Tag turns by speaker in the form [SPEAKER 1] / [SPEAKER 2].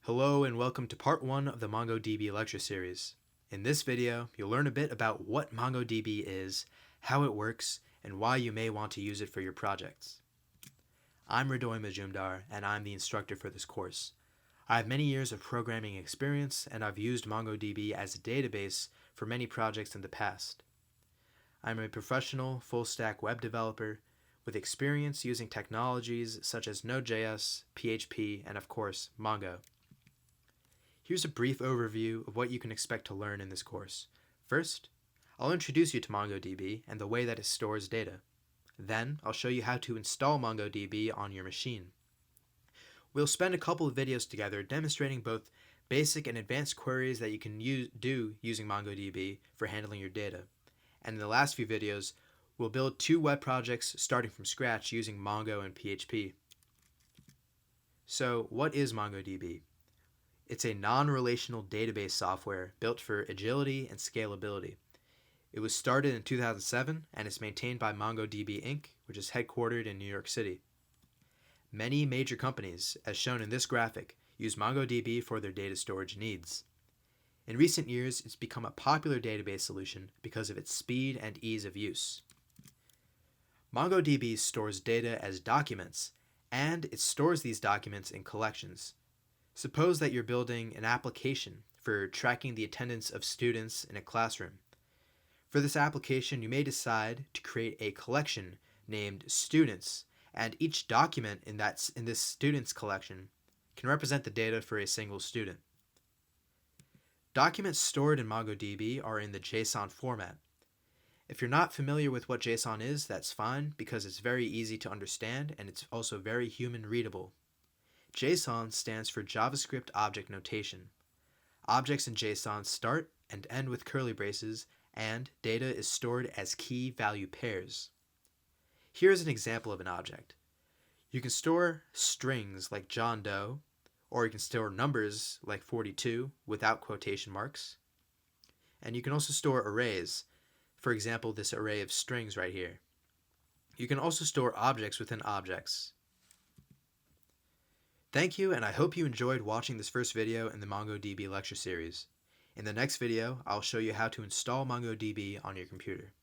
[SPEAKER 1] Hello and welcome to part 1 of the MongoDB lecture series. In this video, you'll learn a bit about what MongoDB is, how it works, and why you may want to use it for your projects. I'm Ridoy Majumdar, and I'm the instructor for this course. I have many years of programming experience, and I've used MongoDB as a database for many projects in the past. I'm a professional full-stack web developer with experience using technologies such as Node.js, PHP, and of course, Mongo. Here's a brief overview of what you can expect to learn in this course. First, I'll introduce you to MongoDB and the way that it stores data. Then, I'll show you how to install MongoDB on your machine. We'll spend a couple of videos together demonstrating both basic and advanced queries that you can do using MongoDB for handling your data. And in the last few videos, we'll build 2 web projects starting from scratch using Mongo and PHP. So, what is MongoDB? It's a non-relational database software built for agility and scalability. It was started in 2007 and is maintained by MongoDB Inc., which is headquartered in New York City. Many major companies, as shown in this graphic, use MongoDB for their data storage needs. In recent years, it's become a popular database solution because of its speed and ease of use. MongoDB stores data as documents, and it stores these documents in collections. Suppose that you're building an application for tracking the attendance of students in a classroom. For this application, you may decide to create a collection named Students, and each document in this Students collection can represent the data for a single student. Documents stored in MongoDB are in the JSON format. If you're not familiar with what JSON is, that's fine because it's very easy to understand and it's also very human readable. JSON stands for JavaScript Object Notation. Objects in JSON start and end with curly braces, and data is stored as key value pairs. Here's an example of an object. You can store strings like John Doe, or you can store numbers like 42 without quotation marks. And you can also store arrays, for example, this array of strings right here. You can also store objects within objects. Thank you, and I hope you enjoyed watching this first video in the MongoDB lecture series. In the next video, I'll show you how to install MongoDB on your computer.